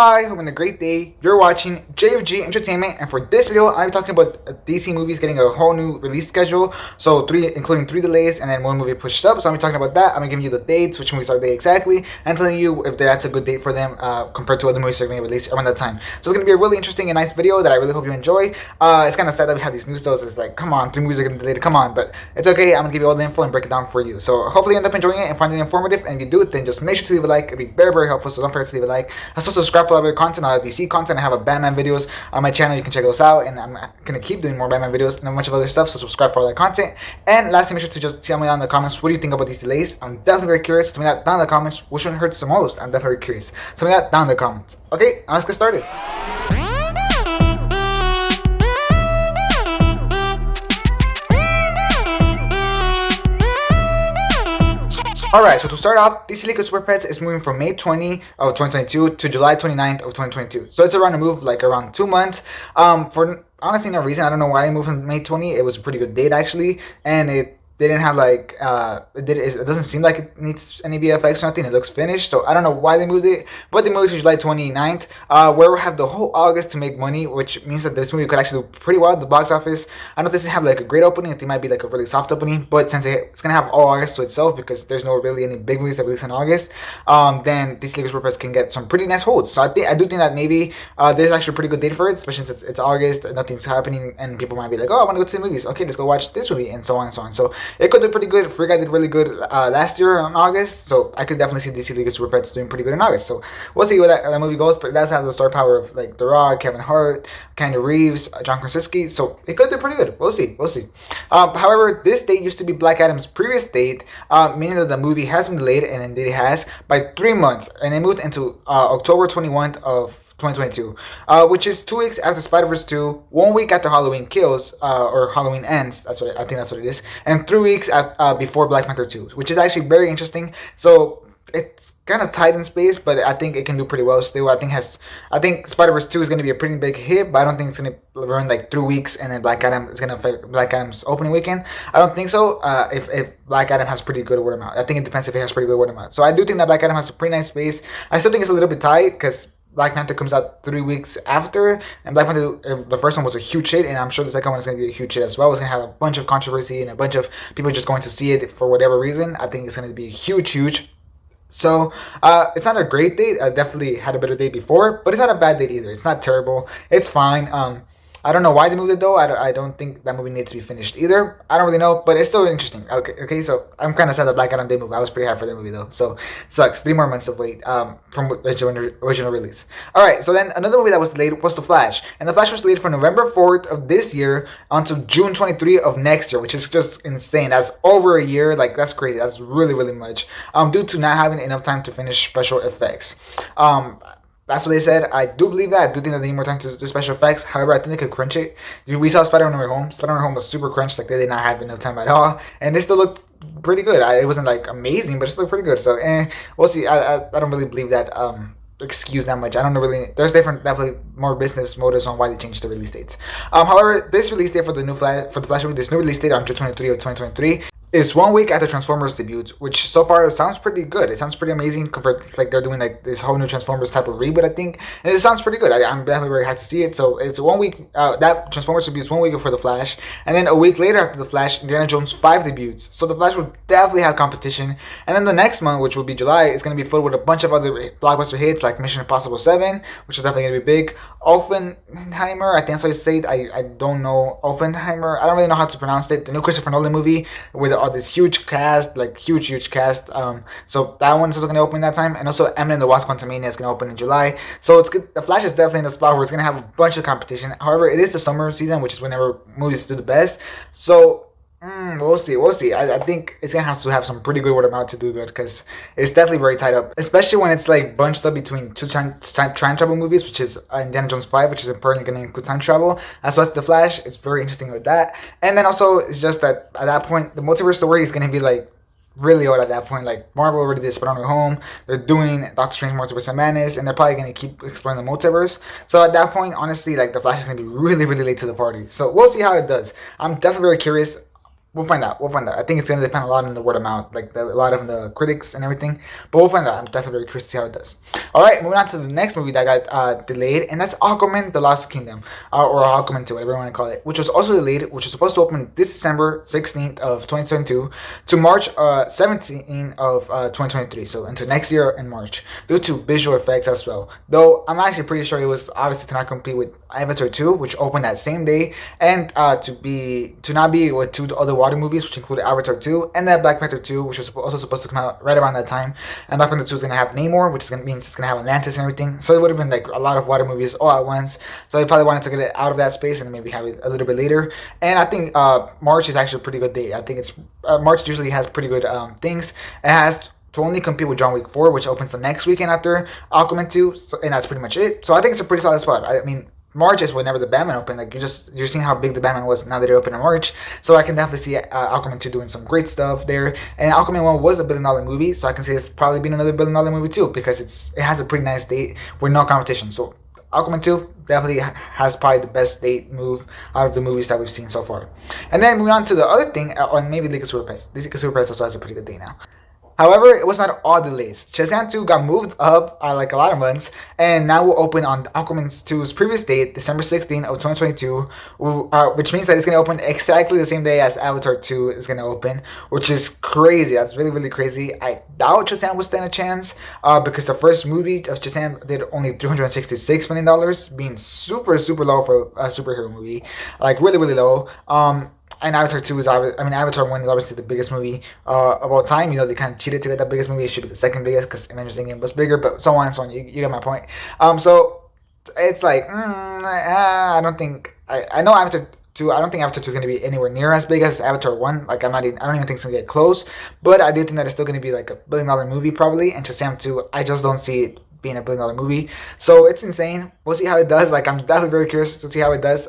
Hi, hope having a great day. You're watching JFG Entertainment, and for this video, I'm talking about DC movies getting a whole new release schedule. So including three delays and then one movie pushed up. So I'm talking about that. I'm gonna give you the dates, which movies are they exactly, and telling you if that's a good date for them compared to other movies that are going to release around that time. So it's gonna be a really interesting and nice video that I really hope you enjoy. It's kind of sad that we have these news stories. It's like, come on, three movies are gonna be delayed. Come on, but it's okay. I'm gonna give you all the info and break it down for you. So hopefully you end up enjoying it and finding it informative. And if you do, then just make sure to leave a like. It'd be very, very helpful. So don't forget to leave a like. Also subscribe for other content. DC content. I have a Batman videos on my channel. You can check those out, and I'm gonna keep doing more Batman videos and a bunch of other stuff. So subscribe for all that content. And lastly, make sure to just tell me down in the comments what do you think about these delays. I'm definitely very curious. Tell me that down in the comments. Which one hurts the most? I'm definitely curious. Tell me that down in the comments. Okay, now let's get started. Alright, so to start off, DC League of Super Pets is moving from May 20 of 2022 to July 29th of 2022. So it's around a move like around 2 months. For honestly no reason. I don't know why I moved from May 20. It was a pretty good date actually, and they didn't have like it doesn't seem like it needs any VFX or nothing. It looks finished, so I don't know why they moved it, but they moved it to July 29th, where we'll have the whole August to make money, which means that this movie could actually do pretty well at the box office. I know this doesn't have like a great opening. I think it might be like a really soft opening, but since it's gonna have all August to itself because there's no really any big movies that release in August, then these League of Super Pets can get some pretty nice holds. So I do think that maybe there's actually a pretty good date for it, especially since it's August, nothing's happening, and people might be like, oh, I want to go to the movies. Okay, let's go watch this movie, and so on and so on. So it could do pretty good. Free Guy did really good last year in August, so I could definitely see DC League of Super Pets doing pretty good in August. So we'll see where that movie goes, but it does have the star power of like The Rock, Kevin Hart, Keanu Reeves, John Krasinski, so it could do pretty good. We'll see. However, this date used to be Black Adam's previous date, meaning that the movie has been delayed, and indeed it has, by 3 months, and it moved into October 21st of 2022, which is 2 weeks after Spider-Verse 2, 1 week after Halloween Kills, or Halloween Ends, I think that's what it is, and 3 weeks before Black Panther 2, which is actually very interesting. So it's kind of tight in space, but I think it can do pretty well still. I think Spider-Verse 2 is going to be a pretty big hit, but I don't think it's going to run like 3 weeks and then Black Adam is going to affect Black Adam's opening weekend. I don't think so. If Black Adam has pretty good word of mouth, I think it depends if it has pretty good word of mouth. So I do think that Black Adam has a pretty nice space. I still think it's a little bit tight because Black Panther comes out 3 weeks after, and Black Panther, the first one was a huge hit, and I'm sure the second one is going to be a huge hit as well. It's going to have a bunch of controversy and a bunch of people just going to see it for whatever reason. I think it's going to be huge. So it's not a great date. I definitely had a better date before, but it's not a bad date either. It's not terrible. It's fine. I don't know why they moved it though. I don't think that movie needs to be finished either. I don't really know, but it's still interesting. Okay. So I'm kind of sad that Black Adam did move. I was pretty happy for that movie though. So it sucks. 3 more months of wait from its original release. All right. So then another movie that was delayed was The Flash, and The Flash was delayed from November 4th of this year until June 23 of next year, which is just insane. That's over a year. Like that's crazy. That's really much. Due to not having enough time to finish special effects. That's what they said. I do believe that. I do think that they need more time to do special effects. However, I think they could crunch it. We saw Spider-Man No Way Home. Spider-Man No Way Home was super crunched. Like, they did not have enough time at all. And they still looked pretty good. It wasn't, like, amazing, but it still looked pretty good. So, we'll see. I don't really believe that excuse that much. I don't really. There's definitely more business motives on why they changed the release dates. However, this release date for the Flash movie, this new release date on June 23 of 2023, is 1 week after Transformers debut, which so far sounds pretty good. It sounds pretty amazing compared to like they're doing like this whole new Transformers type of reboot, I think. And it sounds pretty good. I'm definitely very happy to see it. So it's 1 week, that Transformers debuts 1 week before The Flash. And then a week later after The Flash, Indiana Jones 5 debuts. So The Flash will definitely have competition. And then the next month, which will be July, is going to be filled with a bunch of other blockbuster hits like Mission Impossible 7, which is definitely going to be big. Oppenheimer, I think that's how you say it. I don't know. Oppenheimer, I don't really know how to pronounce it. The new Christopher Nolan movie with all this huge cast, like huge cast. So that one's also gonna open that time, and also Ant-Man and the Wasp: Quantumania is gonna open in July. So it's good. The Flash is definitely in the spot where it's gonna have a bunch of competition. However, it is the summer season, which is whenever movies do the best. So we'll see. I think it's gonna have to have some pretty good word of mouth to do good, because it's definitely very tied up, especially when it's like bunched up between two time travel movies, which is Indiana Jones 5, which is apparently gonna include time travel, as well as The Flash. It's very interesting with that. And then also it's just that at that point the multiverse story is gonna be like really old at that point. Like Marvel already did Spider-Man No Way Home, they're doing Doctor Strange Multiverse of Madness, and they're probably gonna keep exploring the multiverse. So at that point, honestly, like The Flash is gonna be really late to the party. So we'll see how it does. I'm definitely very curious We'll find out. We'll find out. I think it's gonna depend a lot on the word of mouth, like a lot of the critics and everything. But we'll find out. I'm definitely very curious to see how it does. All right, moving on to the next movie that got delayed, and that's Aquaman: The Lost Kingdom, or Aquaman 2, whatever you want to call it, which was also delayed, which was supposed to open this December 16th of 2022 to March 17th of 2023. So into next year in March, due to visual effects as well. Though I'm actually pretty sure it was obviously to not compete with Avatar 2, which opened that same day, and to not be with two other water movies, which included Avatar 2 and that Black Panther 2, which was also supposed to come out right around that time. And Black Panther 2 is going to have Namor, which is going to mean it's going to have Atlantis and everything. So it would have been like a lot of water movies all at once. So they probably wanted to get it out of that space and maybe have it a little bit later. And I think March is actually a pretty good date. I think it's March usually has pretty good things. It has to only compete with John Wick 4, which opens the next weekend after Aquaman 2, and that's pretty much it. So I think it's a pretty solid spot. I mean, March is whenever the Batman opened. Like you're seeing how big the Batman was now that it opened in March. So I can definitely see Aquaman 2 doing some great stuff there. And Aquaman 1 was a $1 billion movie, so I can see it's probably been another $1 billion movie too, because it has a pretty nice date with no competition. So Aquaman 2 definitely has probably the best date move out of the movies that we've seen so far. And then moving on to the other thing, on maybe League of Super Pets. League of Super Pets also has a pretty good date now. However, it was not all delays. Shazam 2 got moved up like a lot of months, and now will open on Aquaman 2's previous date, December 16th of 2022, which means that it's going to open exactly the same day as Avatar 2 is going to open, which is crazy. That's really, really crazy. I doubt Shazam will stand a chance because the first movie of Shazam did only $366 million, being super, super low for a superhero movie. Like, really, really low. And Avatar 2 is Avatar 1 is obviously the biggest movie of all time. You know, they kind of cheated to get the biggest movie. It should be the second biggest because Avengers Endgame was bigger, but so on and so on. You get my point. So it's like, I don't think, I know Avatar 2, I don't think Avatar 2 is going to be anywhere near as big as Avatar 1. Like, I don't even think it's going to get close, but I do think that it's still going to be like a $1 billion movie probably. And Shazam 2, I just don't see it being a $1 billion movie. So it's insane. We'll see how it does. Like, I'm definitely very curious to see how it does.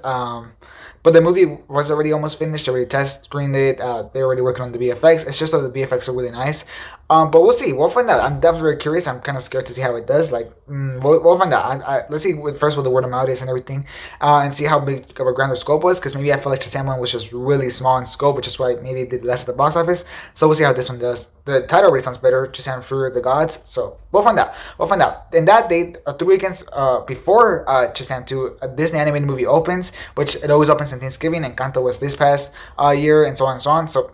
But the movie was already almost finished. They already test screened it. They're already working on the VFX. It's just that the VFX are really nice. But we'll see. We'll find out. I'm definitely very curious. I'm kind of scared to see how it does. Like, we'll find out. Let's see first what the word of mouth is and everything, and see how big of a grander scope was. Because maybe I feel like Shazam 1 was just really small in scope, which is why maybe it did less at the box office. So we'll see how this one does. The title already sounds better. Shazam: Fury of the Gods. So we'll find out. We'll find out. In that date, 3 weekends before Shazam 2, a Disney animated movie opens, which it always opens on Thanksgiving. And Encanto was this past year, and so on and so on. So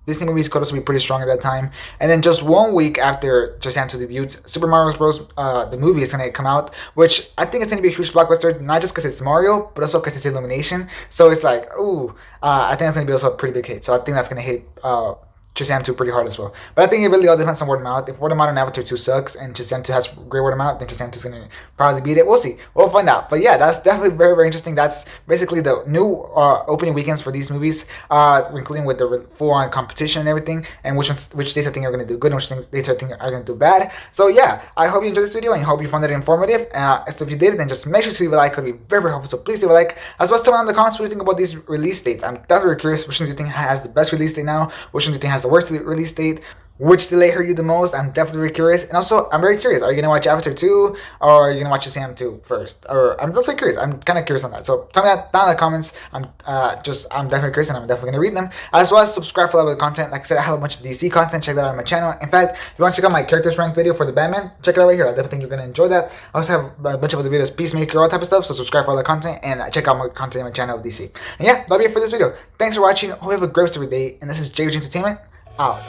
Disney movies could also be pretty strong at that time. And then just 1 week after Shazam 2 debuts, Super Mario Bros. The movie is going to come out, which I think it's going to be a huge blockbuster, not just because it's Mario, but also because it's Illumination. So it's like, I think it's going to be also a pretty big hit. So I think that's going to hit Shazam 2 pretty hard as well. But I think it really all depends on word of mouth. If word of mouth on Avatar 2 sucks and Shazam 2 has great word of mouth, then Shazam 2 is going to probably beat it. We'll see. We'll find out. But yeah, that's definitely very, very interesting. That's basically the new opening weekends for these movies, including with the full-on competition and everything, and which days I think are going to do good and which days I think are going to do bad. So yeah, I hope you enjoyed this video and I hope you found it informative. So if you did, then just make sure to leave a like. It would be very, very helpful. So please leave a like. As well as tell me in the comments what you think about these release dates. I'm definitely curious which one do you think has the best release date now, which one do you think has the worst release date, which delay hurt you the most. I'm definitely very curious. And also, I'm very curious, are you going to watch Avatar 2 or are you going to watch Shazam 2 first? Or I'm definitely curious. I'm kind of curious on that. So tell me that down in the comments. I'm definitely curious and I'm definitely going to read them. As well as subscribe for a lot of content. Like I said, I have a bunch of DC content. Check that out on my channel. In fact, if you want to check out my characters ranked video for the Batman, check it out right here. I definitely think you're going to enjoy that. I also have a bunch of other videos, Peacemaker, all that type of stuff. So subscribe for all the content and check out my content on my channel of DC. And yeah, that'll be it for this video. Thanks for watching. Hope you have a great rest of your day. And this is JG Entertainment, out.